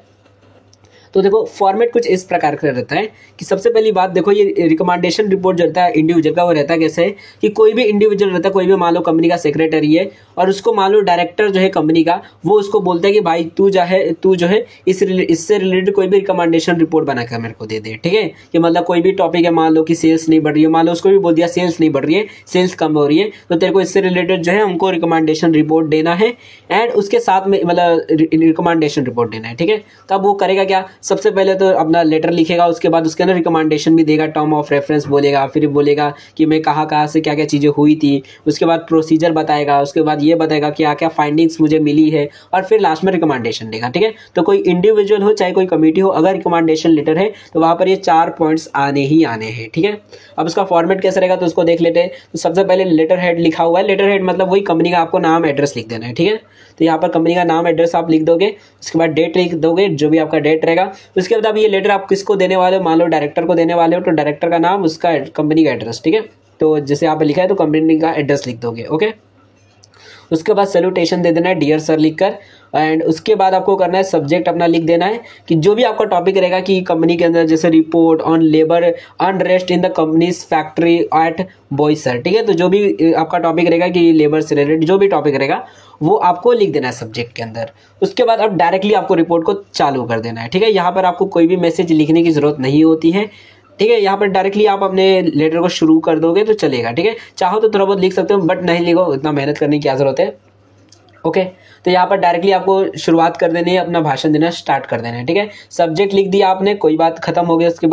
S1: तो देखो फॉर्मेट कुछ इस प्रकार का रहता है कि सबसे पहली बात देखो, ये रिकमेंडेशन रिपोर्ट जो रहता है इंडिविजुअल का, वो रहता है कैसे कि कोई भी इंडिविजुअल रहता है, कोई भी मान लो कंपनी का सेक्रेटरी है और उसको मान लो डायरेक्टर जो है कंपनी का, वो उसको बोलता है कि भाई तू जो है इससे रिलेटेड कोई भी रिकमेंडेशन रिपोर्ट बनाकर मेरे को दे दे, ठीक है। कि मतलब कोई भी टॉपिक है, मान लो कि सेल्स नहीं बढ़ रही है, मान लो उसको भी बोल दिया सेल्स नहीं बढ़ रही है, सेल्स कम हो रही है, तो तेरे को इससे रिलेटेड जो है हमको रिकमेंडेशन रिपोर्ट देना है, एंड उसके साथ में मतलब रिकमेंडेशन रिपोर्ट देना है, ठीक है। तो अब वो करेगा क्या, सबसे पहले तो अपना लेटर लिखेगा, उसके बाद उसके अंदर रिकमेंडेशन भी देगा, टर्म ऑफ रेफरेंस बोलेगा, फिर बोलेगा कि मैं कहाँ से क्या क्या चीज़ें हुई थी, उसके बाद प्रोसीजर बताएगा, उसके बाद ये बताएगा क्या क्या फाइंडिंग्स मुझे मिली है, और फिर लास्ट में रिकमेंडेशन देगा, ठीक है। तो कोई इंडिविजुअल हो चाहे कोई कमेटी हो, अगर रिकमेंडेशन लेटर है तो वहाँ पर ये 4 पॉइंट्स आने ही आने हैं, ठीक है। अब उसका फॉर्मेट कैसा रहेगा तो उसको देख लेते हैं। तो सबसे पहले लेटर हेड लिखा हुआ है, लेटर हेड मतलब वही कंपनी का आपको नाम एड्रेस लिख देना है, ठीक है। तो यहाँ पर कंपनी का नाम एड्रेस आप लिख दोगे, उसके बाद डेट लिख दोगे, जो भी आपका डेट रहेगा, उसके बाद अब ये लेटर आप किसको देने वाले हो, मान लो डायरेक्टर को देने वाले हो, तो डायरेक्टर का नाम, उसका कंपनी का एड्रेस, ठीक है। तो जैसे यहाँ पे लिखा है तो कंपनी का एड्रेस लिख दोगे, ओके। उसके बाद सैल्यूटेशन दे देना है डियर सर लिखकर, एंड उसके बाद आपको करना है सब्जेक्ट अपना लिख देना है कि जो भी आपका टॉपिक रहेगा कि कंपनी के अंदर, जैसे report on labour unrest in the companies factory at Boisar, ठीक है। तो जो भी आपका टॉपिक रहेगा कि लेबर से रिलेटेड जो भी टॉपिक रहेगा वो आपको लिख देना है सब्जेक्ट के अंदर। उसके बाद अब डायरेक्टली आपको रिपोर्ट को चालू कर देना है, ठीक है। यहाँ पर आपको कोई भी मैसेज लिखने की जरूरत नहीं होती है, ठीक है। यहाँ पर डायरेक्टली आप अपने लेटर को शुरू कर दोगे तो चलेगा, ठीक है। चाहो तो थोड़ा बहुत लिख सकते हो, बट नहीं लिखो, इतना मेहनत करने की क्या जरूरत है, ओके। तो यहाँ पर डायरेक्टली आपको शुरुआत कर देनी है, अपना भाषण देना स्टार्ट कर देना है, ठीक है। सब्जेक्ट लिख दिया आपने, कोई बात खत्म हो गया। उसके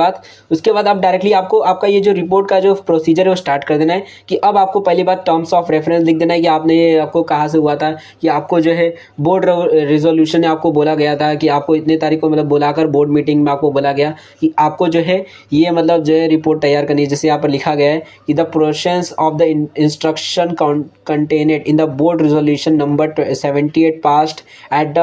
S1: बाद आप डायरेक्टली आपको आपका ये जो रिपोर्ट का जो प्रोसीजर है वो स्टार्ट कर देना है कि अब आपको पहली बात टर्म्स ऑफ रेफरेंस लिख देना है कि आपने ये आपको कहाँ से हुआ था, कि आपको जो है बोर्ड रिजोल्यूशन में आपको बोला गया था कि आपको इतने तारीख को मतलब बुलाकर बोर्ड मीटिंग में आपको बोला गया कि आपको जो है ये मतलब जो है रिपोर्ट तैयार करनी है। जैसे यहाँ पर लिखा गया है कि the process of the instruction contained in the board resolution number 78 passed at the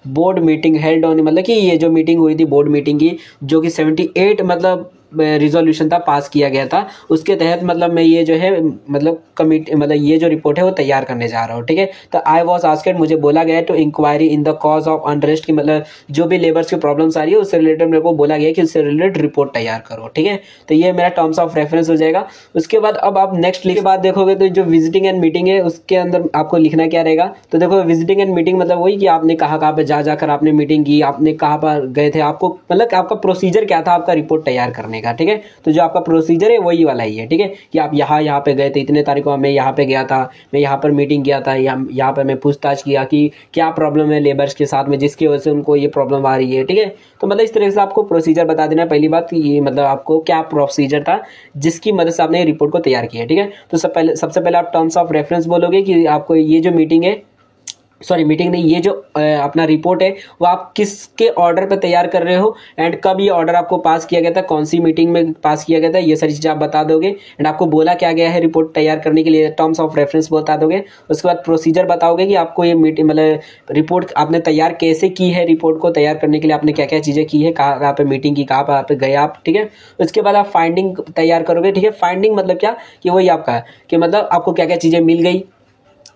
S1: board meeting held on, मतलब कि ये जो मीटिंग हुई थी बोर्ड मीटिंग की, जो कि 78 मतलब रिजोल्यूशन था, पास किया गया था, उसके तहत मतलब मैं ये जो है मतलब कमिटी मतलब ये जो रिपोर्ट है वो तैयार करने जा रहा हूँ, ठीक है। तो आई वॉज आस्क्ड, मुझे बोला गया to inquiry in the cause of unrest, की मतलब जो भी लेबर्स की प्रॉब्लम्स आ रही है उससे रिलेटेड मेरे को बोला गया कि उससे रिलेटेड रिपोर्ट तैयार करो, ठीक है। तो ये मेरा टर्म्स ऑफ रेफरेंस हो जाएगा। उसके बाद अब आप नेक्स्ट लिख के बाद देखोगे तो जो विजिटिंग एंड मीटिंग है उसके अंदर आपको लिखना क्या रहेगा। तो देखो विजिटिंग एंड मीटिंग मतलब वही कि आपने कहाँ पे जाकर आपने मीटिंग की, आपने कहाँ पर गए थे, आपको मतलब आपका प्रोसीजर क्या था आपका रिपोर्ट तैयार करने का, ठीक है। तो जो आपका प्रोसीजर है वही वाला ही है, ठीक है, कि आप यहाँ पे गए थे, इतने तारीख को मैं यहाँ पे गया था, मैं यहाँ पर मीटिंग किया था, यहाँ पर मैं पूछताछ किया कि क्या प्रॉब्लम है लेबर्स के साथ में जिसकी वजह से उनको ये प्रॉब्लम आ रही है, ठीक है। तो मतलब इस तरह से आपको प्रोसीजर बता देना है। पहली बात ये मतलब आपको क्या प्रोसीजर था जिसकी मदद से आपने रिपोर्ट को तैयार किया, ठीक है। तो सबसे पहले आप टर्म्स ऑफ रेफरेंस बोलोगे कि आपको ये जो मीटिंग है, सॉरी मीटिंग नहीं, ये जो अपना रिपोर्ट है वो आप किसके ऑर्डर पे तैयार कर रहे हो एंड कब ये ऑर्डर आपको पास किया गया था, कौन सी मीटिंग में पास किया गया था, ये सारी चीज़ें आप बता दोगे। एंड आपको बोला क्या गया है रिपोर्ट तैयार करने के लिए, टर्म्स ऑफ रेफरेंस बता दोगे। उसके बाद प्रोसीजर बताओगे कि आपको ये मीटिंग मतलब रिपोर्ट आपने तैयार कैसे की है, रिपोर्ट को तैयार करने के लिए आपने क्या क्या चीज़ें की है, कहाँ पे मीटिंग की, कहाँ पे गए आप, ठीक है। उसके बाद आप फाइंडिंग तैयार करोगे, ठीक है। फाइंडिंग मतलब क्या कि वही आपका कि मतलब आपको क्या क्या चीज़ें मिल गई,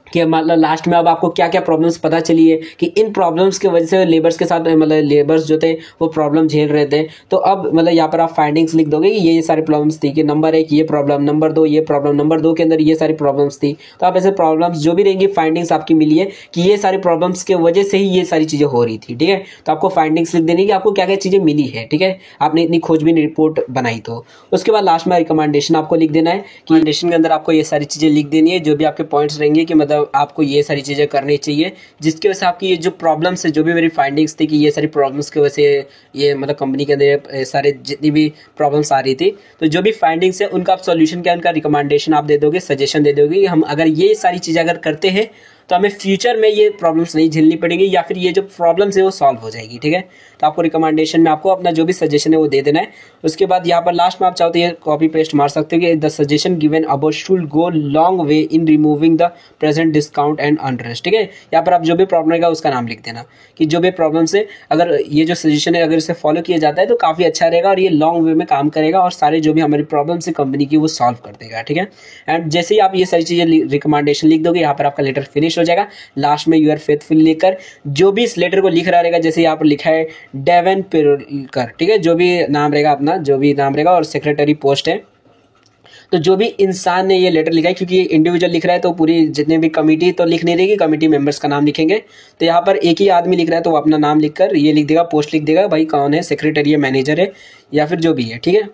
S1: कि मतलब लास्ट में अब आपको क्या क्या प्रॉब्लम्स पता चली है कि इन प्रॉब्लम्स की वजह से लेबर्स के साथ मतलब लेबर्स जो थे वो प्रॉब्लम झेल रहे थे। तो अब मतलब यहाँ पर आप फाइंडिंग्स लिख दोगे कि ये सारी प्रॉब्लम्स थी, कि नंबर 1 ये प्रॉब्लम, नंबर 2 ये प्रॉब्लम, नंबर 2 के अंदर ये सारी प्रॉब्लम्स थी। तो आप ऐसे प्रॉब्लम्स जो भी रहेंगी फाइंडिंग्स आपकी मिली है कि ये सारी प्रॉब्लम्स की वजह से ही ये सारी चीज़ें हो रही थी, ठीक है। तो आपको फाइंडिंग्स लिख देनी कि आपको क्या क्या चीज़ें मिली है, ठीक है, आपने इतनी खोजबीन रिपोर्ट बनाई। तो उसके बाद लास्ट में रिकमेंडेशन आपको लिख देना है कि रिकमेंडेशन के अंदर आपको ये सारी चीज़ें लिख देनी है, जो भी आपके पॉइंट्स रहेंगे कि मतलब आपको ये सारी चीज़ें करनी चाहिए जिसकी वजह से आपकी ये जो प्रॉब्लम्स है, जो भी मेरी फाइंडिंग्स थी कि ये सारी प्रॉब्लम्स की वजह से ये मतलब कंपनी के अंदर सारे जितनी भी प्रॉब्लम्स आ रही थी, तो जो भी फाइंडिंग्स है उनका आप सॉल्यूशन क्या, उनका रिकमेंडेशन आप दे दोगे, सजेशन दे दोगे। हम अगर ये सारी चीज़ें अगर करते हैं तो हमें फ्यूचर में ये प्रॉब्लम्स नहीं झेलनी पड़ेगी या फिर ये जो प्रॉब्लम्स है वो सॉल्व हो जाएगी, ठीक है। तो आपको रिकमेंडेशन में आपको अपना जो भी सजेशन है वो दे देना है। उसके बाद यहाँ पर लास्ट में आप चाहो तो ये कॉपी पेस्ट मार सकते हो कि the suggestion given above should go long way in removing the present discount and unrest, ठीक है। यहाँ पर आप जो भी प्रॉब्लम रहेगा उसका नाम लिख देना कि जो भी प्रॉब्लम्स है अगर ये जो सजेशन है अगर इसे फॉलो किया जाता है तो काफ़ी अच्छा रहेगा और ये लॉन्ग वे में काम करेगा और सारे जो भी हमारी प्रॉब्लम्स है कंपनी की वो सॉल्व कर देगा, ठीक है। एंड जैसे ही आप ये सारी चीज़ें रिकमेंडेशन लिख दोगे यहाँ पर आपका लेटर फिनिश हो जाएगा। लास्ट में यूर फेथफुल लिखकर जो भी इस लेटर को लिख रहा रहेगा, जैसे यहाँ पर लिखा है डेवन पेरोलकर, ठीक है, जो भी नाम रहेगा अपना जो भी नाम रहेगा और सेक्रेटरी पोस्ट है, तो जो भी इंसान ने ये लेटर लिखा है, क्योंकि ये इंडिविजुअल लिख रहा है तो पूरी जितने भी कमेटी तो लिख नहीं रहेगी, कमेटी मेंबर्स का नाम लिखेंगे। तो यहाँ पर एक ही आदमी लिख रहा है तो वो अपना नाम लिखकर ये लिख देगा, पोस्ट लिख देगा, भाई कौन है, सेक्रेटरी है, मैनेजर है या फिर जो भी है, ठीक है।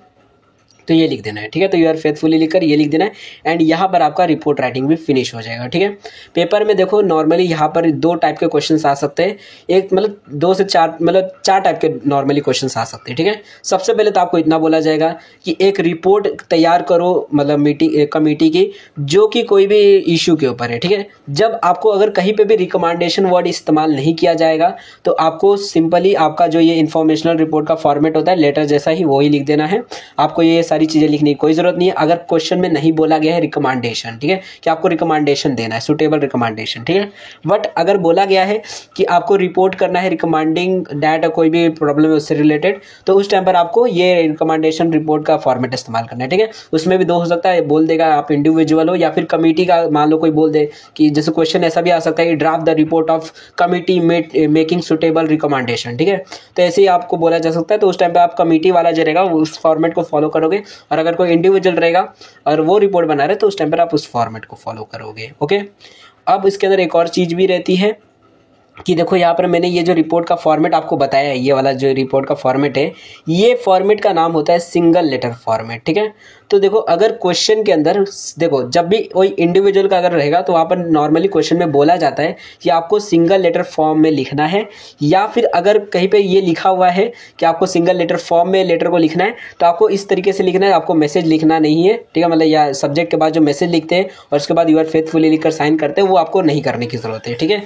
S1: तो ये लिख देना है, ठीक है। तो यू आर फेथफुली लिखकर ये लिख देना है एंड यहाँ पर आपका रिपोर्ट राइटिंग भी फिनिश हो जाएगा, ठीक है। पेपर में देखो नॉर्मली यहाँ पर 2 टाइप के क्वेश्चंस आ सकते हैं, एक मतलब 2 से 4 मतलब 4 टाइप के नॉर्मली क्वेश्चंस आ सकते हैं, ठीक है। सबसे पहले तो आपको इतना बोला जाएगा कि एक रिपोर्ट तैयार करो मतलब मीटिंग कमेटी की जो कि कोई भी इशू के ऊपर है, ठीक है। जब आपको अगर कहीं पे भी रिकमेंडेशन वर्ड इस्तेमाल नहीं किया जाएगा तो आपको सिंपली आपका जो ये इन्फॉर्मेशनल रिपोर्ट का फॉर्मेट होता है लेटर जैसा ही वही लिख देना है। आपको ये सारी चीज़ें लिखने की कोई ज़रूरत नहीं है अगर क्वेश्चन में नहीं बोला गया है रिकमेंडेशन, ठीक है, कि आपको रिकमेंडेशन देना है, सुटेबल रिकमेंडेशन, ठीक है। बट अगर बोला गया है कि आपको रिपोर्ट करना है रिकमेंडिंग दैट कोई भी प्रॉब्लम है उससे रिलेटेड, तो उस टाइम पर आपको ये रिकमेंडेशन रिपोर्ट का फॉर्मेट इस्तेमाल करना है, ठीक है। उसमें भी दो हो सकता है, बोल देगा आप इंडिविजुअल हो या फिर कमेटी का, मान लो कोई बोल दे कि जैसे क्वेश्चन ऐसा भी आ सकता है कि draft the report of committee making suitable recommendation, ठीक है। तो ऐसे ही आपको बोला जा सकता है, तो उस टाइम पे आप कमेटी वाला जो रहेगा उस फॉर्मेट को फॉलो करोगे, और अगर कोई इंडिविजुअल रहेगा और वो रिपोर्ट बना रहे तो उस टाइम पर आप उस फॉर्मेट को फॉलो करोगे, ओके। अब इसके अंदर एक और चीज़ भी रहती है कि देखो यहाँ पर मैंने ये जो रिपोर्ट का फॉर्मेट आपको बताया है, ये वाला जो रिपोर्ट का फॉर्मेट है, ये फॉर्मेट का नाम होता है सिंगल लेटर फॉर्मेट, ठीक है। तो देखो अगर क्वेश्चन के अंदर देखो जब भी कोई इंडिविजुअल का अगर रहेगा तो वहाँ पर नॉर्मली क्वेश्चन में बोला जाता है कि आपको सिंगल लेटर फॉर्म में लिखना है, या फिर अगर कहीं पे ये लिखा हुआ है कि आपको सिंगल लेटर फॉर्म में लेटर को लिखना है तो आपको इस तरीके से लिखना है, आपको मैसेज लिखना नहीं है, ठीक है, मतलब या सब्जेक्ट के बाद जो मैसेज लिखते हैं और उसके बाद यूर फेथफुली लिखकर साइन करते हैं वो आपको नहीं करने की जरूरत है, ठीक है,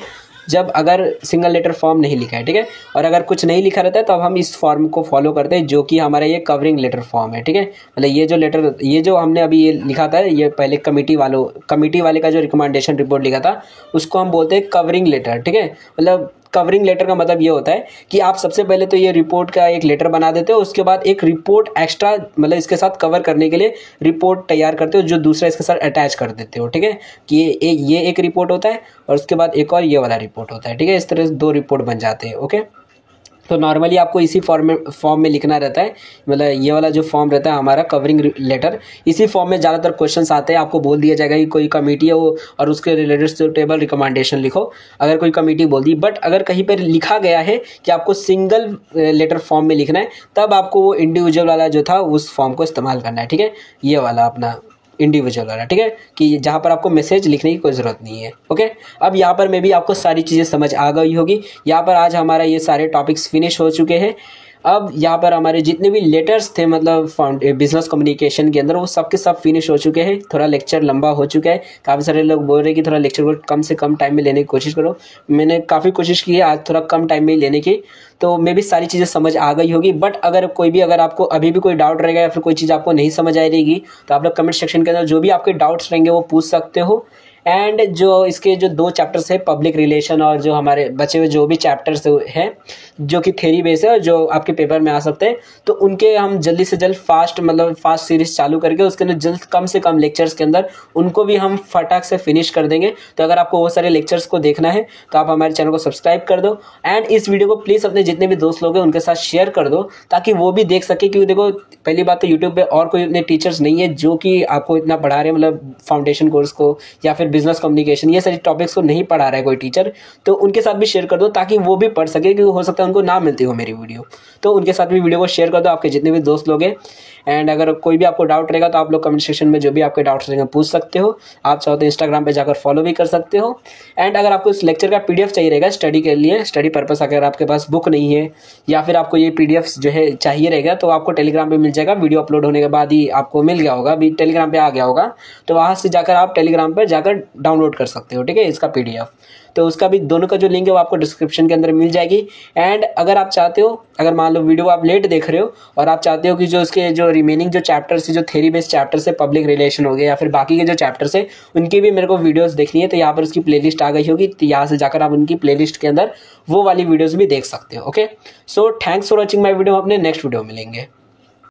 S1: जब अगर सिंगल लेटर फॉर्म नहीं लिखा है, ठीक है। और अगर कुछ नहीं लिखा रहता है तो अब हम इस फॉर्म को फॉलो करते हैं जो कि हमारा ये कवरिंग लेटर फॉर्म है, ठीक है। मतलब ये जो लेटर, ये जो हमने अभी ये लिखा था, ये पहले कमेटी वाले का जो रिकमेंडेशन रिपोर्ट लिखा था उसको हम बोलते हैं कवरिंग लेटर, ठीक है। मतलब कवरिंग लेटर का मतलब ये होता है कि आप सबसे पहले तो ये रिपोर्ट का एक लेटर बना देते हो, उसके बाद एक रिपोर्ट एक्स्ट्रा मतलब इसके साथ कवर करने के लिए रिपोर्ट तैयार करते हो जो दूसरा इसके साथ अटैच कर देते हो, ठीक है, कि ये एक रिपोर्ट होता है और उसके बाद एक और ये वाला रिपोर्ट होता है, ठीक है। इस तरह से दो रिपोर्ट बन जाते हैं, ओके। तो नॉर्मली आपको इसी फॉर्म में लिखना रहता है, मतलब ये वाला जो फॉर्म रहता है हमारा कवरिंग लेटर, इसी फॉर्म में ज़्यादातर क्वेश्चंस आते हैं। आपको बोल दिया जाएगा कि कोई कमेटी है वो और उसके रिलेटेड सुटेबल रिकमेंडेशन लिखो, अगर कोई कमेटी बोल दी। बट अगर कहीं पर लिखा गया है कि आपको सिंगल लेटर फॉर्म में लिखना है तब आपको वो इंडिविजुअल वाला जो था उस फॉर्म को इस्तेमाल करना है, ठीक है, ये वाला अपना इंडिविजुअल वाला, ठीक है, कि जहाँ पर आपको मैसेज लिखने की कोई ज़रूरत नहीं है, ओके। अब यहाँ पर मैं भी आपको सारी चीज़ें समझ आ गई होगी। यहाँ पर आज हमारा ये सारे टॉपिक्स फिनिश हो चुके हैं। अब यहाँ पर हमारे जितने भी लेटर्स थे मतलब बिजनेस कम्युनिकेशन के अंदर वो सब के सब फिनिश हो चुके हैं। थोड़ा लेक्चर लंबा हो चुका है, काफ़ी सारे लोग बोल रहे हैं कि थोड़ा लेक्चर को कम से कम टाइम में लेने की कोशिश करो। मैंने काफ़ी कोशिश की है आज थोड़ा कम टाइम में लेने की, तो मे भी सारी चीज़ें समझ आ गई होगी। बट अगर आपको अभी भी कोई डाउट रहेगा या फिर कोई चीज़ आपको नहीं समझ आ रहेगी तो आप लोग कमेंट सेक्शन के अंदर जो भी आपके डाउट्स रहेंगे वो पूछ सकते हो। एंड जो इसके जो 2 चैप्टर्स है पब्लिक रिलेशन और जो हमारे बचे हुए जो भी चैप्टर्स हैं जो कि थ्योरी बेस है और जो आपके पेपर में आ सकते हैं, तो उनके हम जल्दी से जल्द फास्ट सीरीज चालू करके उसके अंदर जल्द कम से कम लेक्चर्स के अंदर उनको भी हम फटाक से फिनिश कर देंगे। तो अगर आपको वो सारे लेक्चर्स को देखना है तो आप हमारे चैनल को सब्सक्राइब कर दो एंड इस वीडियो को प्लीज़ अपने जितने भी दोस्त लोग हैं उनके साथ शेयर कर दो ताकि वो भी देख सके। क्योंकि देखो पहली बात तो यूट्यूब पे और कोई इतने टीचर्स नहीं है जो कि आपको इतना पढ़ा रहे हैं, मतलब फाउंडेशन कोर्स को या फिर बिजनेस कम्युनिकेशन ये सारी टॉपिक्स को नहीं पढ़ा रहा है कोई टीचर, तो उनके साथ भी शेयर कर दो ताकि वो भी पढ़ सके। क्योंकि हो सकता है उनको ना मिलती हो मेरी वीडियो, तो उनके साथ भी वीडियो को शेयर कर दो आपके जितने भी दोस्त लोग हैं। एंड अगर कोई भी आपको डाउट रहेगा तो आप लोग कमेंट सेक्शन में जो भी आपके डाउट्स रहेंगे पूछ सकते हो। आप चाहो तो इंस्टाग्राम पे जाकर फॉलो भी कर सकते हो। एंड अगर आपको इस लेक्चर का पीडीएफ चाहिए रहेगा स्टडी के लिए, स्टडी पर्पस, अगर आपके पास बुक नहीं है या फिर आपको ये पीडीएफ जो है चाहिए रहेगा तो आपको टेलीग्राम पे मिल जाएगा। वीडियो अपलोड होने के बाद ही आपको मिल गया होगा, अभी टेलीग्राम पे आ गया होगा, तो वहाँ से जाकर आप टेलीग्राम पर जाकर डाउनलोड कर सकते हो, ठीक है, इसका पीडीएफ। तो उसका भी दोनों का जो लिंक है वो आपको डिस्क्रिप्शन के अंदर मिल जाएगी। एंड अगर आप चाहते हो, अगर मान लो वीडियो आप लेट देख रहे हो और आप चाहते हो कि जो उसके जो रिमेनिंग जो चैप्टर्स है, जो थ्योरी बेस्ड चैप्टर्स है, पब्लिक रिलेशन हो गया या फिर बाकी के जो चैप्टर्स है उनकी भी मेरे को वीडियोस देखनी है, तो यहाँ पर उसकी प्लेलिस्ट आ गई होगी, तो यहाँ से जाकर आप उनकी प्लेलिस्ट के अंदर वो वाली वीडियोस भी देख सकते हो। Okay, so thanks for watching my video, अपने नेक्स्ट वीडियो मिलेंगे।